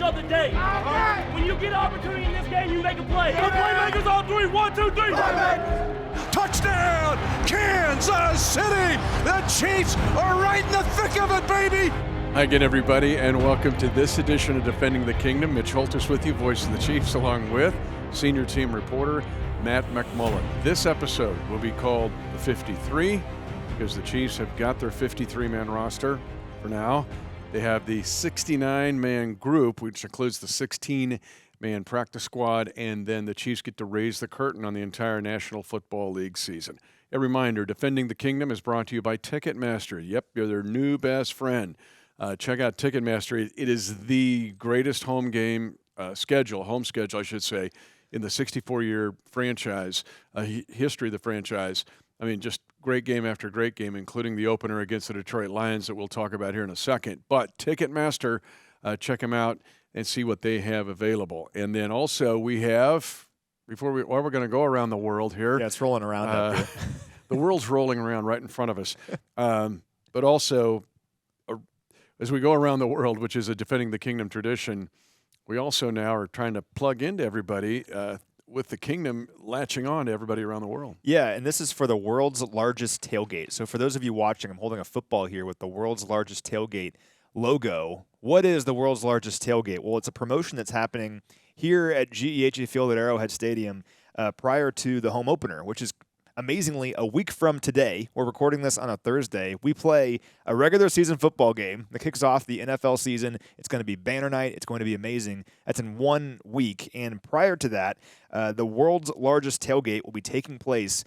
of the day. When you get an opportunity in this game, you make a play. The playmakers on three. 1, 2, 3. Touchdown, Kansas City! The Chiefs are right in the thick of it, baby! Hi again, everybody, and welcome to this edition of Defending the Kingdom. Mitch Holthus with you, voice of the Chiefs, along with senior team reporter Matt McMullen. This episode will be called the 53 because the Chiefs have got their 53-man roster for now. They have the 69-man group, which includes the 16-man practice squad, and then the Chiefs get to raise the curtain on the entire National Football League season. A reminder, Defending the Kingdom is brought to you by Ticketmaster. Yep, you're their new best friend. Check out Ticketmaster. It is the greatest home schedule, I should say, in the 64-year franchise, history of the franchise. I mean, just great game after great game, including the opener against the Detroit Lions that we'll talk about here in a second. But Ticketmaster, check them out and see what they have available. And then also we have, we're going to go around the world here. Yeah, it's rolling around up here. The world's rolling around right in front of us. But also, as we go around the world, which is a Defending the Kingdom tradition, we also now are trying to plug into everybody with the Kingdom latching on to everybody around the world. Yeah, and this is for the world's largest tailgate. So for those of you watching, I'm holding a football here with the world's largest tailgate logo. What is the world's largest tailgate? Well, it's a promotion that's happening here at GEHA Field at Arrowhead Stadium prior to the home opener, which is amazingly a week from today. We're recording this on a Thursday. We play a regular season football game that kicks off the NFL season. It's going to be banner night. It's going to be amazing. That's in 1 week. And prior to that, the world's largest tailgate will be taking place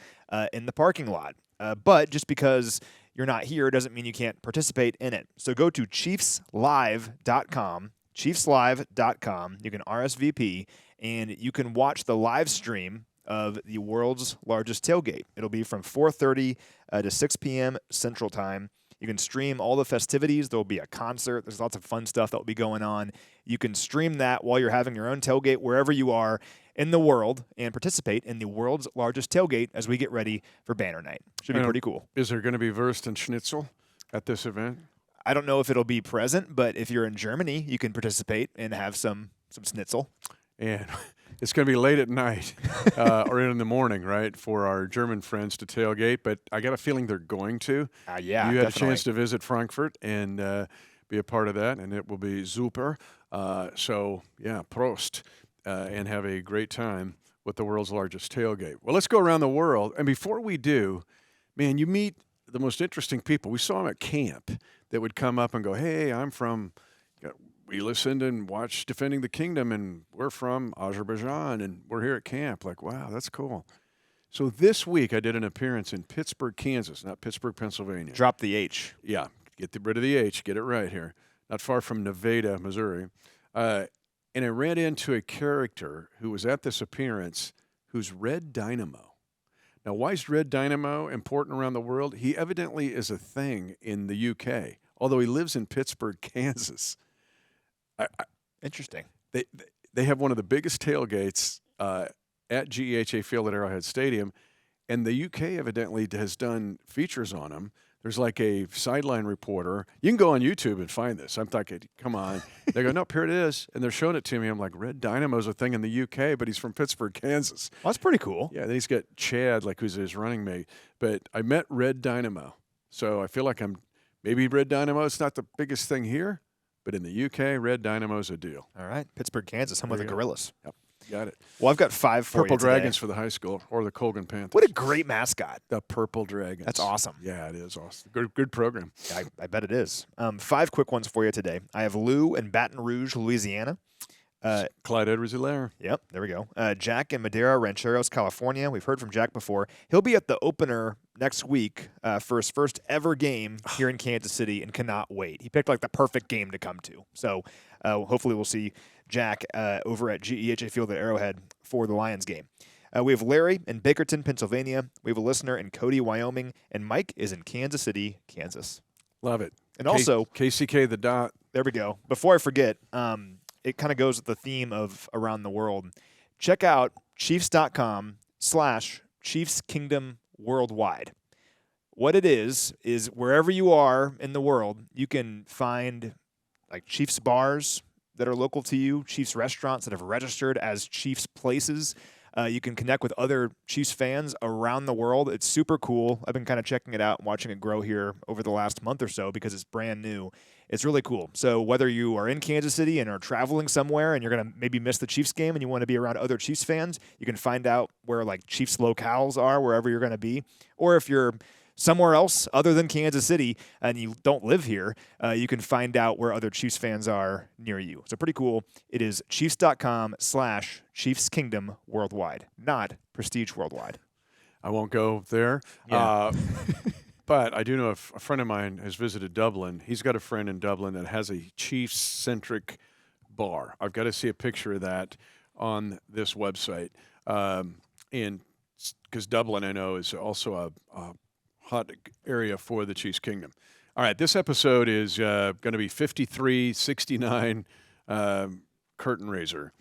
in the parking lot. But just because you're not here doesn't mean you can't participate in it. So go to ChiefsLive.com, ChiefsLive.com. You can RSVP, and you can watch the live stream of the world's largest tailgate. It'll be from 4:30 to 6 p.m. Central Time. You can stream all the festivities. There'll be a concert. There's lots of fun stuff that will be going on. You can stream that while you're having your own tailgate wherever you are in the world and participate in the world's largest tailgate as we get ready for banner night. Should be pretty cool. Is there going to be Wurst and Schnitzel at this event? I don't know if it'll be present, but if you're in Germany, you can participate and have some schnitzel. And it's going to be late at night or in the morning, right, for our German friends to tailgate. But I got a feeling they're going to. Yeah, you had definitely a chance to visit Frankfurt and be a part of that, and it will be super. So, yeah, Prost, and have a great time with the world's largest tailgate. Well, let's go around the world. And before we do, man, you meet the most interesting people. We saw them at camp that would come up and go, hey, I'm from we listened and watched Defending the Kingdom, and we're from Azerbaijan, and we're here at camp. Like, wow, that's cool. So this week I did an appearance in Pittsburgh, Kansas, not Pittsburgh, Pennsylvania. Drop the H. Yeah, rid of the H. Get it right here. Not far from Nevada, Missouri. And I ran into a character who was at this appearance who's Red Dynamo. Now, why is Red Dynamo important around the world? He evidently is a thing in the UK, although he lives in Pittsburgh, Kansas. Interesting. They have one of the biggest tailgates at GEHA Field at Arrowhead Stadium, and the UK evidently has done features on them. There's like a sideline reporter. You can go on YouTube and find this. I'm thinking, come on. They go, nope, here it is. And they're showing it to me. I'm like, Red Dynamo's a thing in the UK, but he's from Pittsburgh, Kansas. Well, that's pretty cool. Yeah, then he's got Chad, like who's his running mate. But I met Red Dynamo. So I feel like maybe Red Dynamo, it's not the biggest thing here, but in the UK, Red Dynamo's a deal. All right. Pittsburgh, Kansas, home of the Gorillas. Yep. Got it. Well, I've got 5 for Purple you today. Dragons for the high school, or the Colgan Panthers. What a great mascot. The Purple Dragons. That's awesome. Yeah, it is awesome. Good program. I bet it is. 5 quick ones for you today. I have Lou in Baton Rouge, Louisiana. Clyde Edwards-Helaire. Yep, there we go. Jack in Madera, Rancheros, California. We've heard from Jack before. He'll be at the opener next week for his first ever game here in Kansas City and cannot wait. He picked like the perfect game to come to. So hopefully we'll see Jack over at GEHA Field at Arrowhead for the Lions game. We have Larry in Bakerton, Pennsylvania. We have a listener in Cody, Wyoming. And Mike is in Kansas City, Kansas. Love it. And also KCK the dot. There we go. Before I forget, it kind of goes with the theme of around the world. Check out Chiefs.com/Chiefs Kingdom Worldwide. What it is wherever you are in the world, you can find like Chiefs bars that are local to you, Chiefs restaurants that have registered as Chiefs places. You can connect with other Chiefs fans around the world. It's super cool. I've been kind of checking it out and watching it grow here over the last month or so because it's brand new. It's really cool. So whether you are in Kansas City and are traveling somewhere and you're going to maybe miss the Chiefs game and you want to be around other Chiefs fans, you can find out where like Chiefs locales are wherever you're going to be. Or if you're somewhere else other than Kansas City and you don't live here, you can find out where other Chiefs fans are near you. So pretty cool. It is Chiefs.com/Chiefs Kingdom worldwide, not Prestige worldwide. I won't go there. Yeah. But I do know a friend of mine has visited Dublin. He's got a friend in Dublin that has a Chiefs-centric bar. I've got to see a picture of that on this website. And because Dublin, I know, is also a hot area for the Chiefs Kingdom. All right, this episode is going to be 53-69 curtain raiser.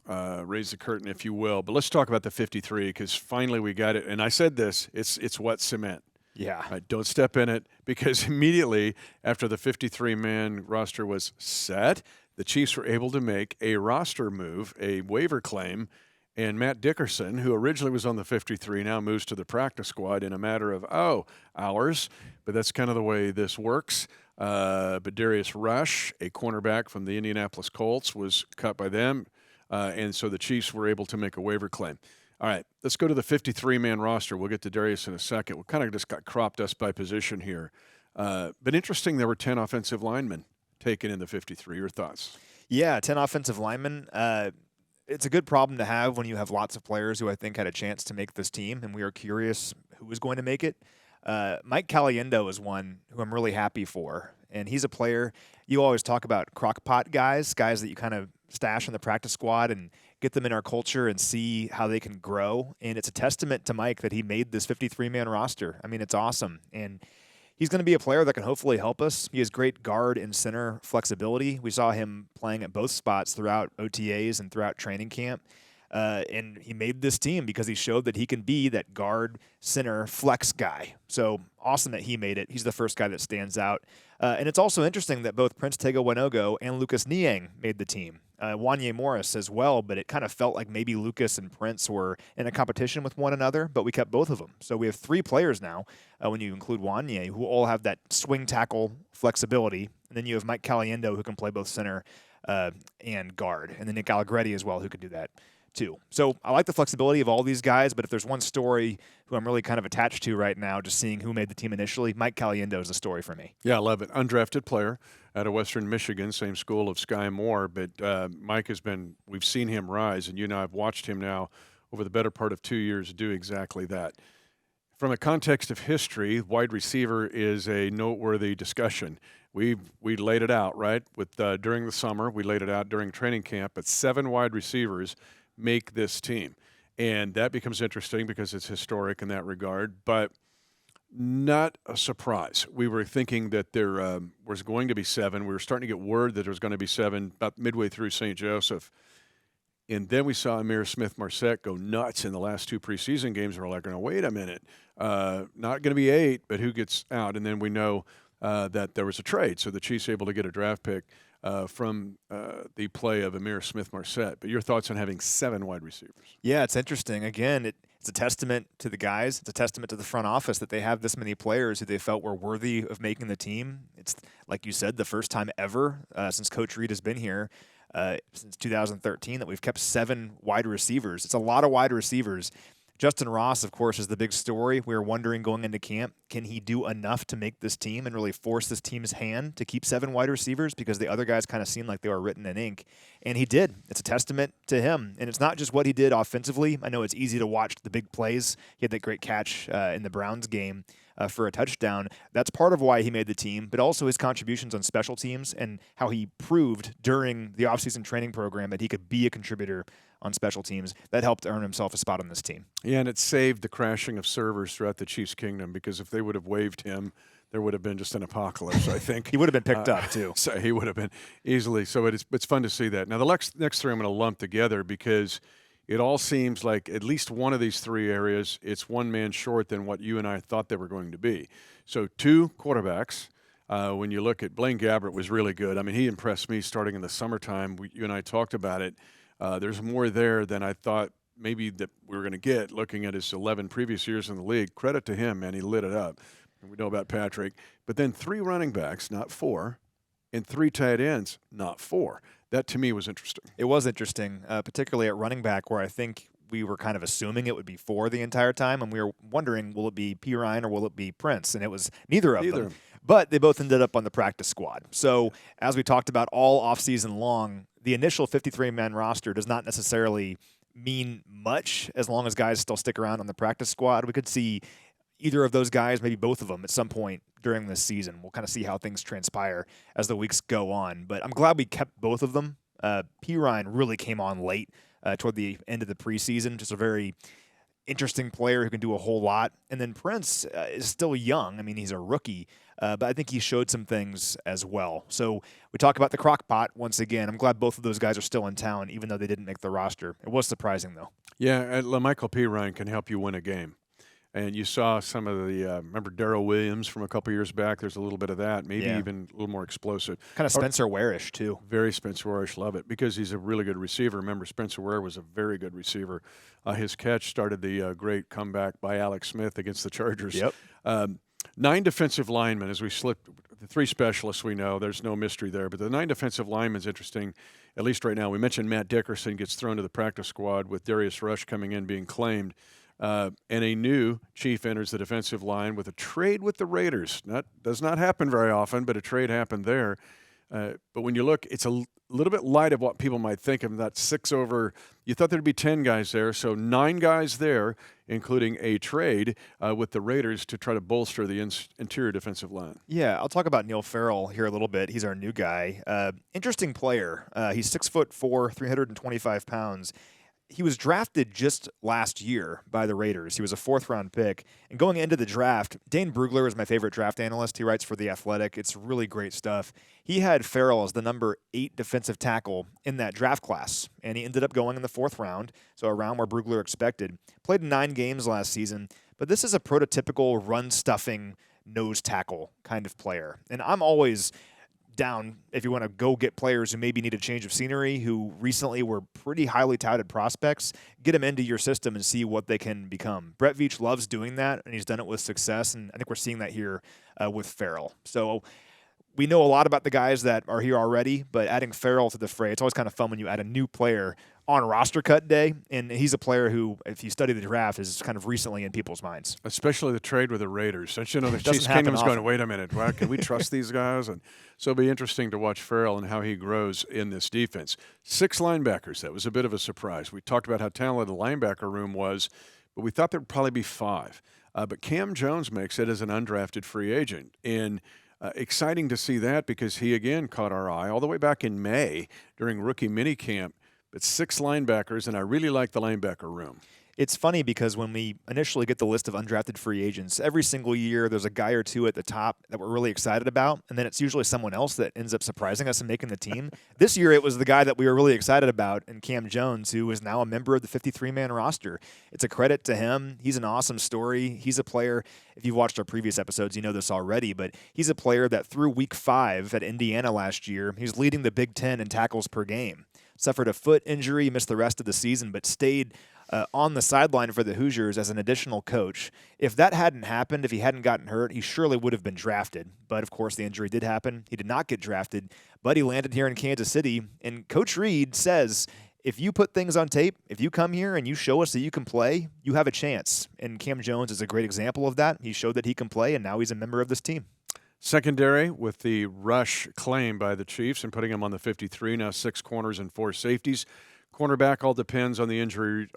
Raise the curtain, if you will. But let's talk about the 53 because finally we got it. And I said this, it's wet cement. Yeah. Right, don't step in it because immediately after the 53-man roster was set, the Chiefs were able to make a roster move, a waiver claim, and Matt Dickerson, who originally was on the 53, now moves to the practice squad in a matter of, hours. But that's kind of the way this works. But Darius Rush, a cornerback from the Indianapolis Colts, was cut by them. And so the Chiefs were able to make a waiver claim. All right, let's go to the 53-man roster. We'll get to Darius in a second. We kind of just got cropped us by position here. But interesting, there were 10 offensive linemen taken in the 53. Your thoughts? Yeah, 10 offensive linemen. It's a good problem to have when you have lots of players who I think had a chance to make this team, and we are curious who was going to make it. Mike Caliendo is one who I'm really happy for, and he's a player. You always talk about crockpot guys that you kind of stash in the practice squad and get them in our culture and see how they can grow, and it's a testament to Mike that he made this 53-man roster. I mean, it's awesome, and he's going to be a player that can hopefully help us. He has great guard and center flexibility. We saw him playing at both spots throughout OTAs and throughout training camp. And he made this team because he showed that he can be that guard, center, flex guy. So awesome that he made it. He's the first guy that stands out. And it's also interesting that both Prince Tega Wanogo and Lucas Niang made the team. Wanye Morris as well, but it kind of felt like maybe Lucas and Prince were in a competition with one another, but we kept both of them. So we have 3 players now, when you include Wanye, who all have that swing tackle flexibility. And then you have Mike Caliendo, who can play both center and guard. And then Nick Allegretti as well, who could do that too. So I like the flexibility of all these guys, but if there's one story who I'm really kind of attached to right now, just seeing who made the team initially, Mike Caliendo is the story for me. Yeah, I love it. Undrafted player out of Western Michigan, same school of Sky Moore, but Mike has been, we've seen him rise, and you and I have watched him now over the better part of 2 years do exactly that. From a context of history, wide receiver is a noteworthy discussion. We laid it out, right? With during the summer, we laid it out during training camp, but 7 wide receivers make this team. And that becomes interesting because it's historic in that regard, but not a surprise. We were thinking that there was going to be 7. We were starting to get word that there was going to be 7 about midway through St. Joseph. And then we saw Amir Smith-Marset go nuts in the last 2 preseason games. We're like, oh, wait a minute. Not going to be 8, but who gets out? And then we know that there was a trade. So the Chiefs able to get a draft pick from the play of Amir Smith-Marset. But your thoughts on having 7 wide receivers? Yeah, it's interesting. Again, it's a testament to the guys. It's a testament to the front office that they have this many players who they felt were worthy of making the team. It's, like you said, the first time ever since Coach Reed has been here, since 2013, that we've kept 7 wide receivers. It's a lot of wide receivers. Justin Ross, of course, is the big story. We were wondering going into camp, can he do enough to make this team and really force this team's hand to keep 7 wide receivers, because the other guys kind of seemed like they were written in ink. And he did. It's a testament to him. And it's not just what he did offensively. I know it's easy to watch the big plays. He had that great catch in the Browns game for a touchdown. That's part of why he made the team, but also his contributions on special teams and how he proved during the offseason training program that he could be a contributor on special teams. That helped earn himself a spot on this team. Yeah, and it saved the crashing of servers throughout the Chiefs' kingdom, because if they would have waived him, there would have been just an apocalypse, I think. He would have been picked up, too. So he would have been easily. So it's fun to see that. Now, the next 3 I'm going to lump together because it all seems like at least one of these 3 areas, it's one man short than what you and I thought they were going to be. So 2 quarterbacks, When you look at Blaine Gabbert was really good. I mean, he impressed me starting in the summertime. You and I talked about it. There's more there than I thought maybe that we were going to get looking at his 11 previous years in the league. Credit to him, man. He lit it up. And we know about Patrick. But then 3 running backs, not 4, and 3 tight ends, not 4. That, to me, was interesting. It was interesting, particularly at running back, where I think we were kind of assuming it would be 4 the entire time, and we were wondering, will it be P. Ryan or will it be Prince? And it was neither of them. But they both ended up on the practice squad. So as we talked about all offseason long, the initial 53-man roster does not necessarily mean much as long as guys still stick around on the practice squad. We could see either of those guys, maybe both of them at some point during this season. We'll kind of see how things transpire as the weeks go on. But I'm glad we kept both of them. P. Ryan really came on late toward the end of the preseason, just a very interesting player who can do a whole lot. And then Prince is still young. I mean, he's a rookie, but I think he showed some things as well. So we talk about the crock pot once again. I'm glad both of those guys are still in town, even though they didn't make the roster. It was surprising, though. Yeah, Michael P. Ryan can help you win a game. And you saw some of the, remember Darrell Williams from a couple years back? There's a little bit of that, maybe even a little more explosive. Kind of Spencer Ware-ish, too. Very Spencer Ware-ish, love it, because he's a really good receiver. Remember, Spencer Ware was a very good receiver. His catch started the great comeback by Alex Smith against the Chargers. Yep. 9 defensive linemen, as we slipped, the 3 specialists we know, there's no mystery there, but the 9 defensive linemen is interesting, at least right now. We mentioned Matt Dickerson gets thrown to the practice squad with Darius Rush coming in being claimed. And a new chief enters the defensive line with a trade with the Raiders. Does not happen very often, but a trade happened there. But when you look, it's a little bit light of what people might think of that 6 over. You thought there'd be 10 guys there, so 9 guys there, including a trade with the Raiders to try to bolster the interior defensive line. Yeah, I'll talk about Neil Farrell here a little bit. He's our new guy. Interesting player. He's 6'4", 325 pounds. He was drafted just last year by the Raiders. He was a 4th-round pick. And going into the draft, Dane Brugler is my favorite draft analyst. He writes for The Athletic. It's really great stuff. He had Farrell as the number 8 defensive tackle in that draft class, and he ended up going in the 4th round, so around where Brugler expected. Played 9 games last season, but this is a prototypical run-stuffing nose tackle kind of player. And I'm always down if you want to go get players who maybe need a change of scenery, who recently were pretty highly touted prospects, get them into your system and see what they can become. Brett Veach loves doing that, and he's done it with success, and I think we're seeing that here with Farrell. So we know a lot about the guys that are here already, but adding Farrell to the fray, it's always kind of fun when you add a new player on roster cut day, and he's a player who, if you study the draft, is kind of recently in people's minds. Especially the trade with the Raiders. Don't you know the Chiefs Kingdom's going, wait a minute, well, can we trust these guys? And so it'll be interesting to watch Farrell and how he grows in this defense. 6 linebackers. That was a bit of a surprise. We talked about how talented the linebacker room was, but we thought there would probably be 5. But Cam Jones makes it as an undrafted free agent. And exciting to see that because he, again, caught our eye all the way back in May during rookie minicamp. But 6 linebackers, and I really like the linebacker room. It's funny because when we initially get the list of undrafted free agents, every single year there's a guy or 2 at the top that we're really excited about, and then it's usually someone else that ends up surprising us and making the team. This year it was the guy that we were really excited about, and Cam Jones, who is now a member of the 53-man roster. It's a credit to him. He's an awesome story. He's a player, if you've watched our previous episodes, you know this already, but he's a player that through week 5 at Indiana last year, he was leading the Big Ten in tackles per game. Suffered a foot injury, missed the rest of the season, but stayed on the sideline for the Hoosiers as an additional coach. If that hadn't happened, if he hadn't gotten hurt, he surely would have been drafted. But, of course, the injury did happen. He did not get drafted, but he landed here in Kansas City. And Coach Reed says, if you put things on tape, if you come here and you show us that you can play, you have a chance. And Cam Jones is a great example of that. He showed that he can play, and now he's a member of this team. Secondary with the Rush claim by the Chiefs and putting him on the 53, now 6 corners and 4 safeties. Cornerback all depends on the injury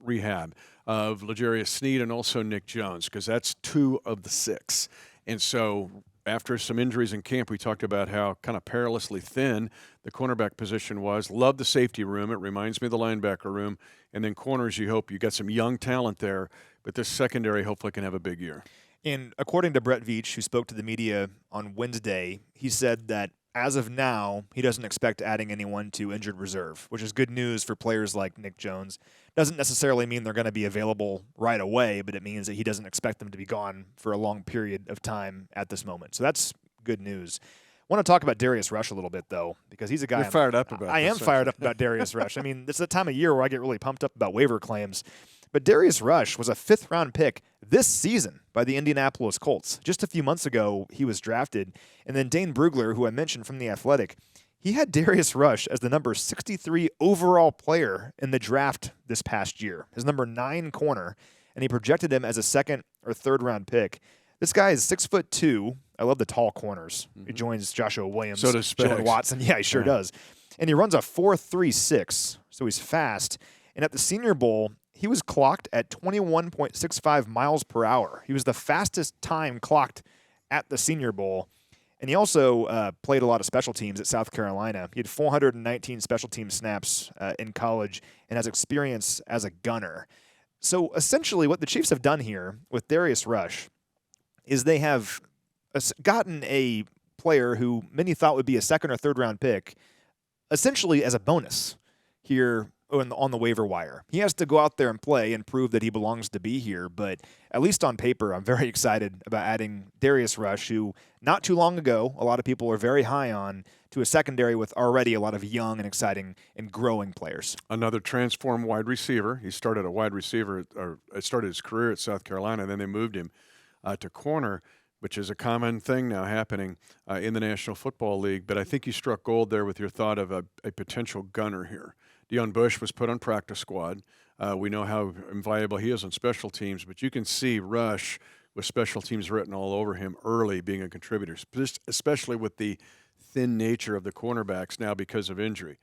rehab of L'Jarius Sneed and also Nick Jones, because that's 2 of the 6. And so after some injuries in camp, we talked about how kind of perilously thin the cornerback position was. Love the safety room. It reminds me of the linebacker room. And then corners, you hope you got some young talent there, but this secondary hopefully can have a big year. And according to Brett Veach, who spoke to the media on Wednesday, he said that as of now, he doesn't expect adding anyone to injured reserve, which is good news for players like Nick Jones. Doesn't necessarily mean they're going to be available right away, but it means that he doesn't expect them to be gone for a long period of time at this moment. So that's good news. I want to talk about Darius Rush a little bit, though, because he's a guy You're fired up about I this, am fired up about Darius Rush. I mean, this is the time of year where I get really pumped up about waiver claims. But Darius Rush was a 5th-round pick this season by the Indianapolis Colts. Just a few months ago, he was drafted. And then Dane Brugler, who I mentioned from The Athletic, he had Darius Rush as the number 63 overall player in the draft this past year, his number 9 corner, and he projected him as a 2nd or 3rd-round pick. This guy is 6'2". I love the tall corners. He joins Joshua Williams, So does Jalen Spags. Watson. Yeah, he sure does. And he runs a 4.36, so he's fast. And at the Senior Bowl, he was clocked at 21.65 miles per hour. He was the fastest time clocked at the Senior Bowl. And he also played a lot of special teams at South Carolina. He had 419 special team snaps in college and has experience as a gunner. So essentially what the Chiefs have done here with Darius Rush is they have gotten a player who many thought would be a 2nd or 3rd-round pick essentially as a bonus here on the waiver wire. He has to go out there and play and prove that he belongs to be here, but at least on paper, I'm very excited about adding Darius Rush, who not too long ago, a lot of people were very high on, to a secondary with already a lot of young and exciting and growing players. Another transformed wide receiver. He started a wide receiver, or started his career at South Carolina, then they moved him to corner, which is a common thing now happening in the National Football League. But I think you struck gold there with your thought of a potential gunner here. Deion Bush was put on practice squad. We know how invaluable he is on special teams, but you can see Rush with special teams written all over him early being a contributor, especially with the thin nature of the cornerbacks now because of injury.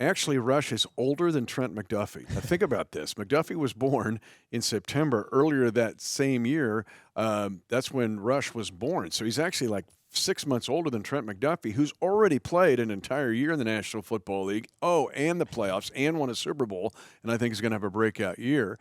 Actually, Rush is older than Trent McDuffie. Now, think about this. McDuffie was born in September. Earlier that same year, that's when Rush was born. So he's actually like 6 months older than Trent McDuffie, who's already played an entire year in the National Football League, and the playoffs, and won a Super Bowl, and I think he's going to have a breakout year,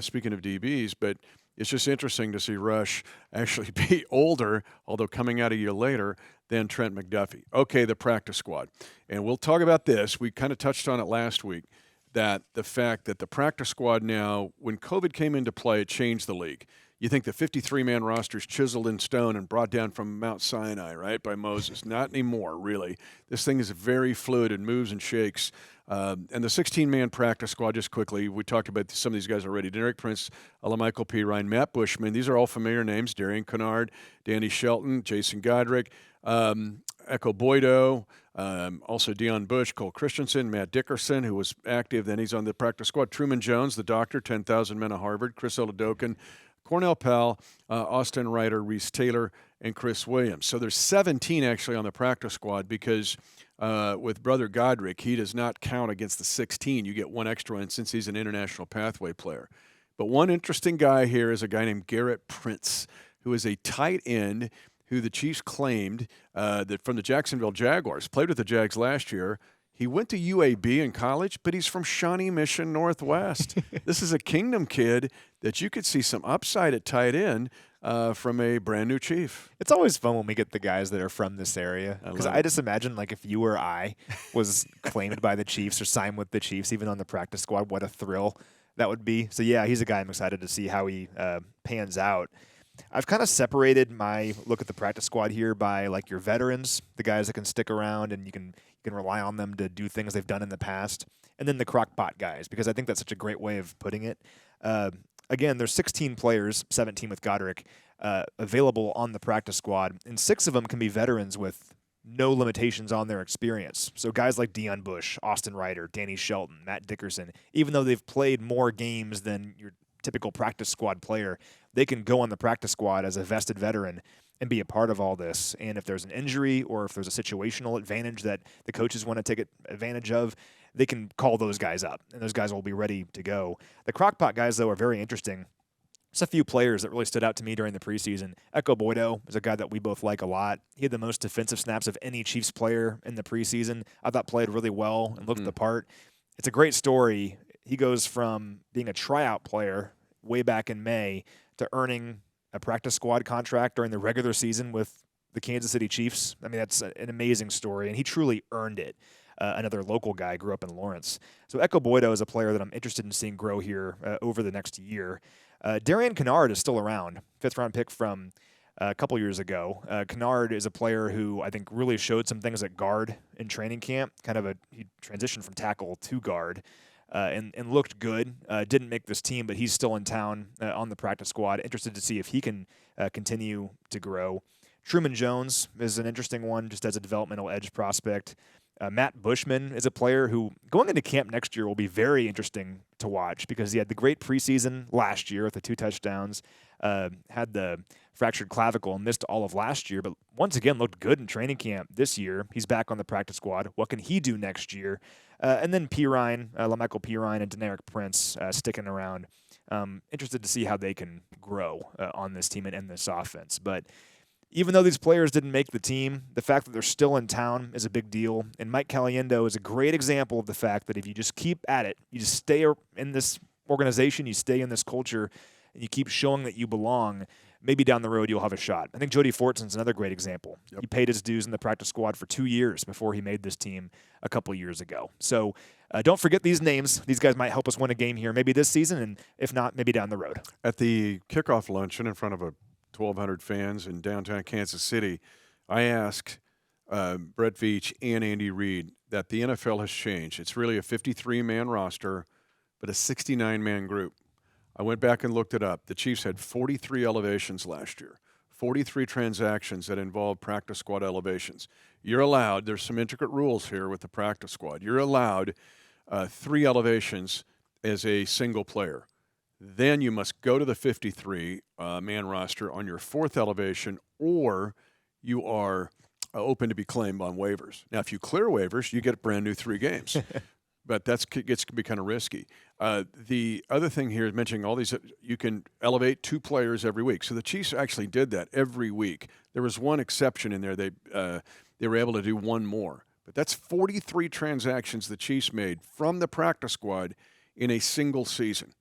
speaking of DBs. But it's just interesting to see Rush actually be older, although coming out a year later, than Trent McDuffie. Okay, the practice squad. And we'll talk about this. We kind of touched on it last week, that the fact that the practice squad now, when COVID came into play, it changed the league. You think the 53-man roster is chiseled in stone and brought down from Mount Sinai, right, by Moses. Not anymore, really. This thing is very fluid and moves and shakes. And the 16-man practice squad, just quickly, we talked about some of these guys already. Derek Prince, Michael P. Ryan, Matt Bushman. These are all familiar names. Darian Kennard, Danny Shelton, Jason Godric, Echo Boydo, also Deion Bush, Cole Christensen, Matt Dickerson, who was active. Then he's on the practice squad. Truman Jones, the doctor, 10,000 men of Harvard. Chris Oladokin, Cornell Powell, Austin Ryder, Reese Taylor, and Chris Williams. So there's 17 actually on the practice squad because with Brother Godric, he does not count against the 16. You get one extra in since he's an international pathway player. But one interesting guy here is a guy named Garrett Prince, who is a tight end who the Chiefs claimed that from the Jacksonville Jaguars, played with the Jags last year. He went to UAB in college, but he's from Shawnee Mission Northwest. This is a Kingdom kid that you could see some upside at tight end from a brand new Chief. It's always fun when we get the guys that are from this area, because I just imagine, like, if you or I was claimed by the Chiefs or signed with the Chiefs, even on the practice squad, what a thrill that would be. So, yeah, he's a guy I'm excited to see how he pans out. I've kind of separated my look at the practice squad here by, like, your veterans, the guys that can stick around and you can rely on them to do things they've done in the past, and then the crock-pot guys, because I think that's such a great way of putting it. Again, there's 16 players, 17 with Godric, available on the practice squad, and 6 of them can be veterans with no limitations on their experience. So guys like Deion Bush, Austin Ryder, Danny Shelton, Matt Dickerson, even though they've played more games than your typical practice squad player, they can go on the practice squad as a vested veteran and be a part of all this. And if there's an injury or if there's a situational advantage that the coaches want to take advantage of, they can call those guys up, and those guys will be ready to go. The crockpot guys, though, are very interesting. There's a few players that really stood out to me during the preseason. Echo Boydo is a guy that we both like a lot. He had the most defensive snaps of any Chiefs player in the preseason. I thought played really well and looked the part. It's a great story. He goes from being a tryout player way back in May to earning a practice squad contract during the regular season with the Kansas City Chiefs. I mean, that's an amazing story, and he truly earned it. Another local guy, grew up in Lawrence. So Echo Boydo is a player that I'm interested in seeing grow here over the next year. Darian Kennard is still around, 5th-round pick from a couple years ago. Kennard is a player who I think really showed some things at guard in training camp. He transitioned from tackle to guard and looked good. Didn't make this team, but he's still in town on the practice squad. Interested to see if he can continue to grow. Truman Jones is an interesting one just as a developmental edge prospect. Matt Bushman is a player who, going into camp next year, will be very interesting to watch because he had the great preseason last year with the 2 touchdowns, had the fractured clavicle and missed all of last year, but once again looked good in training camp this year. He's back on the practice squad. What can he do next year? And then LaMichael Pirine and Deneric Prince sticking around. Interested to see how they can grow on this team and in this offense. But even though these players didn't make the team, the fact that they're still in town is a big deal. And Mike Caliendo is a great example of the fact that if you just keep at it, you just stay in this organization, you stay in this culture, and you keep showing that you belong, maybe down the road you'll have a shot. I think Jody Fortson's another great example. Yep. He paid his dues in the practice squad for 2 years before he made this team a couple years ago. So don't forget these names. These guys might help us win a game here, maybe this season, and if not, maybe down the road. At the kickoff luncheon in front of 1,200 fans in downtown Kansas City, I asked Brett Veach and Andy Reid that the NFL has changed. It's really a 53-man roster, but a 69-man group. I went back and looked it up. The Chiefs had 43 elevations last year, 43 transactions that involved practice squad elevations. You're allowed, there's some intricate rules here with the practice squad, you're allowed 3 elevations as a single player. Then you must go to the 53-man roster on your 4th elevation, or you are open to be claimed on waivers. Now, if you clear waivers, you get a brand new 3 games. But that gets to be kind of risky. The other thing here is mentioning all these, you can elevate 2 players every week. So the Chiefs actually did that every week. There was one exception in there. They were able to do 1 more. But that's 43 transactions the Chiefs made from the practice squad in a single season.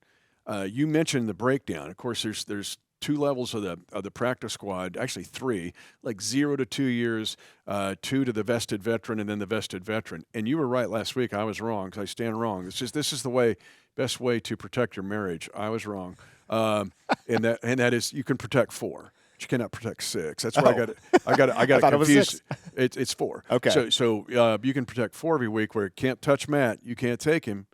You mentioned the breakdown. Of course, there's 2 levels of the practice squad, actually 3, like 0 to 2 years, 2 to the vested veteran, and then the vested veteran. And you were right last week. I was wrong because I stand wrong. This is the best way to protect your marriage. I was wrong, and that is you can protect 4. But you cannot protect 6. That's why I got thought confused. It was 6. It's 4. Okay. So you can protect 4 every week. Where you can't touch Matt, you can't take him.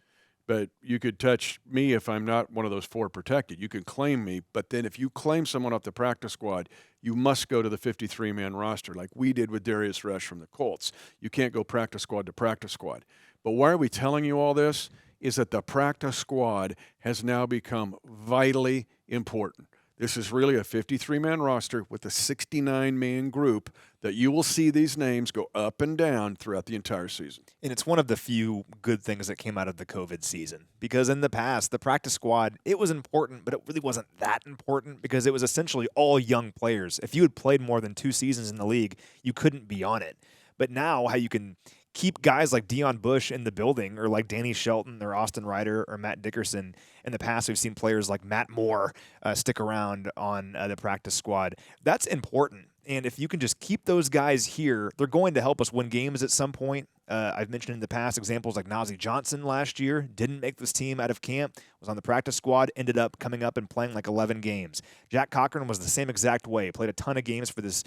But you could touch me if I'm not one of those 4 protected. You can claim me, but then if you claim someone off the practice squad, you must go to the 53-man roster like we did with Darius Rush from the Colts. You can't go practice squad to practice squad. But why are we telling you all this? Is that the practice squad has now become vitally important. This is really a 53-man roster with a 69-man group that you will see these names go up and down throughout the entire season. And it's one of the few good things that came out of the COVID season because in the past, the practice squad, it was important, but it really wasn't that important because it was essentially all young players. If you had played more than 2 seasons in the league, you couldn't be on it. But now how you can keep guys like Deion Bush in the building or like Danny Shelton or Austin Ryder or Matt Dickerson. In the past, we've seen players like Matt Moore stick around on the practice squad. That's important. And if you can just keep those guys here, they're going to help us win games at some point. I've mentioned in the past examples like Nazeeh Johnson last year, didn't make this team out of camp, was on the practice squad, ended up coming up and playing like 11 games. Jack Cochran was the same exact way, played a ton of games for this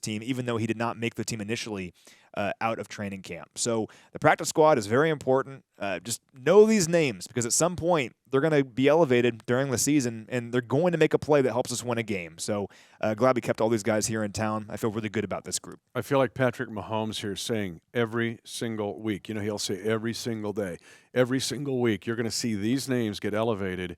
team, even though he did not make the team initially out of training camp. So the practice squad is very important. Just know these names because at some point they're going to be elevated during the season and they're going to make a play that helps us win a game. So glad we kept all these guys here in town. I feel really good about this group. I feel like Patrick Mahomes here saying every single week, he'll say every single day, every single week, you're going to see these names get elevated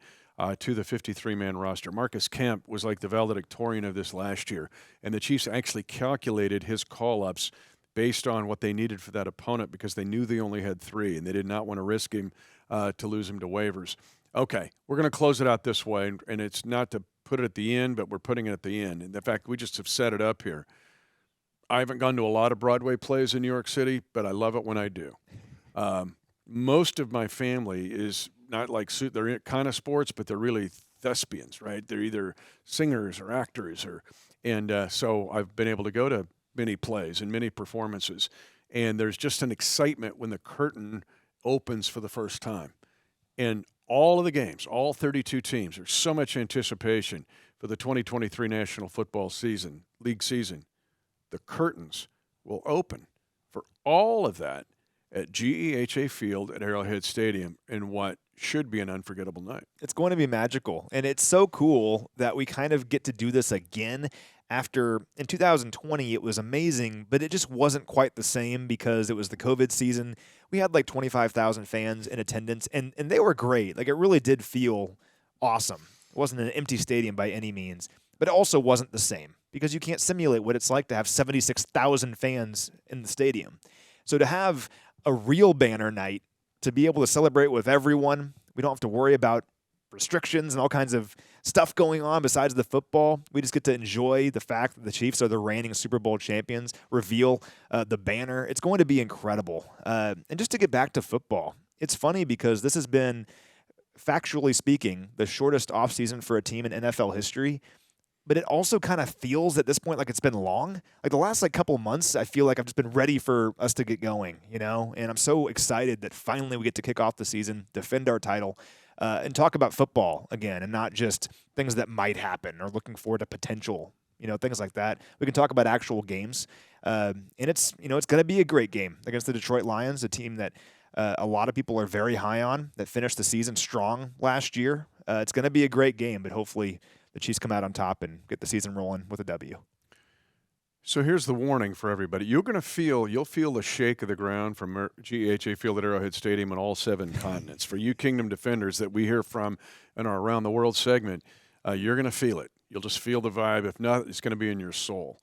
to the 53-man roster. Marcus Kemp was like the valedictorian of this last year, and the Chiefs actually calculated his call-ups based on what they needed for that opponent because they knew they only had 3, and they did not want to risk him to lose him to waivers. Okay, we're going to close it out this way, and it's not to put it at the end, but we're putting it at the end. And in fact, we just have set it up here. I haven't gone to a lot of Broadway plays in New York City, but I love it when I do. Most of my family is not like they're kind of sports, but they're really thespians, right? They're either singers or actors, so I've been able to go to many plays and many performances, and there's just an excitement when the curtain opens for the first time. And all of the games, all 32 teams, there's so much anticipation for the 2023 National Football League season. The curtains will open for all of that at GEHA Field at Arrowhead Stadium in what should be an unforgettable night. It's going to be magical, and it's so cool that we kind of get to do this again after, in 2020, it was amazing, but it just wasn't quite the same because it was the COVID season. We had like 25,000 fans in attendance, and they were great. Like, it really did feel awesome. It wasn't an empty stadium by any means, but it also wasn't the same because you can't simulate what it's like to have 76,000 fans in the stadium. So to have a real banner night, to be able to celebrate with everyone, we don't have to worry about restrictions and all kinds of stuff going on besides the football. We just get to enjoy the fact that the Chiefs are the reigning Super Bowl champions, reveal the banner. It's going to be incredible. And just to get back to football, it's funny because this has been, factually speaking, the shortest offseason for a team in NFL history. But it also kind of feels at this point like it's been long. Like the last couple months, I feel like I've just been ready for us to get going, And I'm so excited that finally we get to kick off the season, defend our title, and talk about football again, and not just things that might happen or looking forward to potential, things like that. We can talk about actual games, and it's going to be a great game against the Detroit Lions, a team that a lot of people are very high on, that finished the season strong last year. It's going to be a great game, but hopefully the Chiefs come out on top and get the season rolling with a W. So here's the warning for everybody. You'll feel the shake of the ground from GEHA Field at Arrowhead Stadium on all 7 continents. For you Kingdom defenders that we hear from in our Around the World segment, you're going to feel it. You'll just feel the vibe. If not, it's going to be in your soul.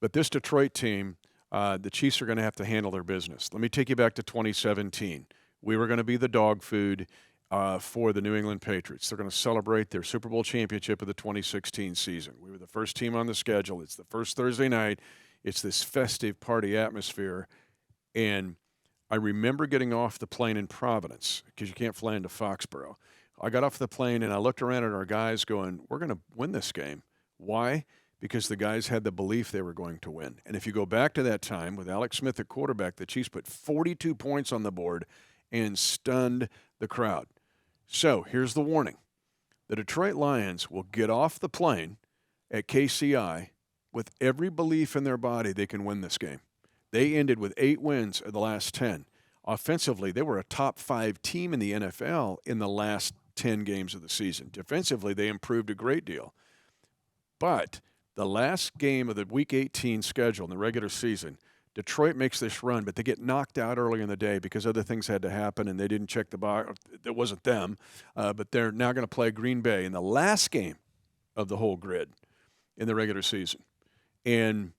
But this Detroit team, the Chiefs are going to have to handle their business. Let me take you back to 2017. We were going to be the dog food for the New England Patriots. They're going to celebrate their Super Bowl championship of the 2016 season. We were the first team on the schedule. It's the first Thursday night. It's this festive party atmosphere. And I remember getting off the plane in Providence because you can't fly into Foxborough. I got off the plane and I looked around at our guys going, we're going to win this game. Why? Because the guys had the belief they were going to win. And if you go back to that time with Alex Smith at quarterback, the Chiefs put 42 points on the board and stunned the crowd. So here's the warning. The Detroit Lions will get off the plane at KCI with every belief in their body they can win this game. They ended with 8 wins of the last 10. Offensively, they were a top 5 team in the NFL in the last 10 games of the season. Defensively, they improved a great deal. But the last game of the Week 18 schedule in the regular season, Detroit makes this run, but they get knocked out early in the day because other things had to happen, and they didn't check the box. It wasn't them, but they're now going to play Green Bay in the last game of the whole grid in the regular season. And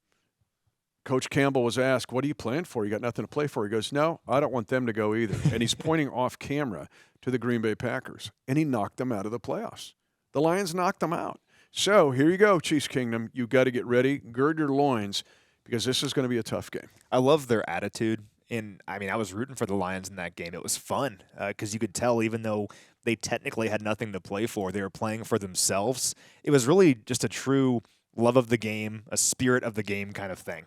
Coach Campbell was asked, what are you playing for? You got nothing to play for. He goes, no, I don't want them to go either. And he's pointing off camera to the Green Bay Packers, and he knocked them out of the playoffs. The Lions knocked them out. So here you go, Chiefs Kingdom. You've got to get ready. Gird your loins, because this is going to be a tough game. I love their attitude. And, I was rooting for the Lions in that game. It was fun because you could tell, even though they technically had nothing to play for, they were playing for themselves. It was really just a true love of the game, a spirit of the game kind of thing.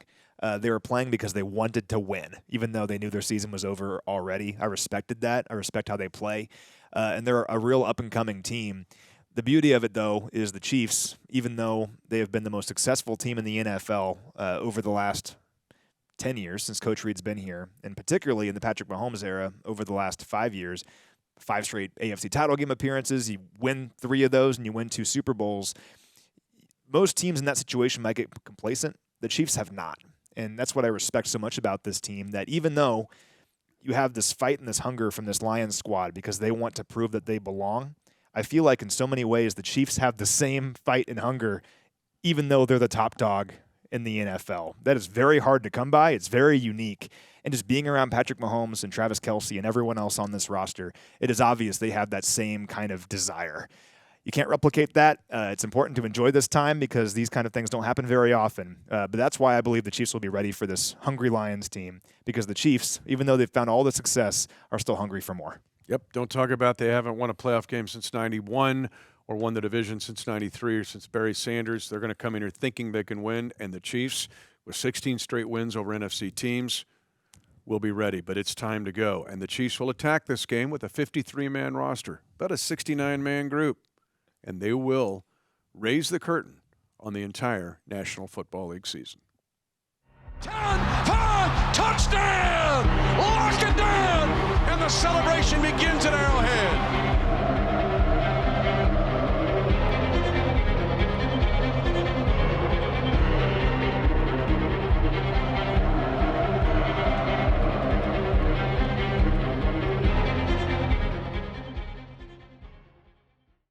They were playing because they wanted to win, even though they knew their season was over already. I respected that. I respect how they play. And they're a real up-and-coming team. The beauty of it, though, is the Chiefs, even though they have been the most successful team in the NFL over the last 10 years since Coach Reid's been here, and particularly in the Patrick Mahomes era over the last 5 years, 5 straight AFC title game appearances. You win 3 of those and you win 2 Super Bowls. Most teams in that situation might get complacent. The Chiefs have not. And that's what I respect so much about this team, that even though you have this fight and this hunger from this Lions squad because they want to prove that they belong, I feel like in so many ways the Chiefs have the same fight and hunger, even though they're the top dog in the NFL. That is very hard to come by. It's very unique. And just being around Patrick Mahomes and Travis Kelce and everyone else on this roster, it is obvious they have that same kind of desire. You can't replicate that. It's important to enjoy this time because these kind of things don't happen very often. But that's why I believe the Chiefs will be ready for this hungry Lions team, because the Chiefs, even though they've found all the success, are still hungry for more. Yep, don't talk about they haven't won a playoff game since 91 or won the division since 93 or since Barry Sanders. They're going to come in here thinking they can win, and the Chiefs, with 16 straight wins over NFC teams, will be ready. But it's time to go. And the Chiefs will attack this game with a 53-man roster, about a 69-man group, and they will raise the curtain on the entire National Football League season. 10, 5, touchdown! Lock it down! And the celebration begins at Arrowhead.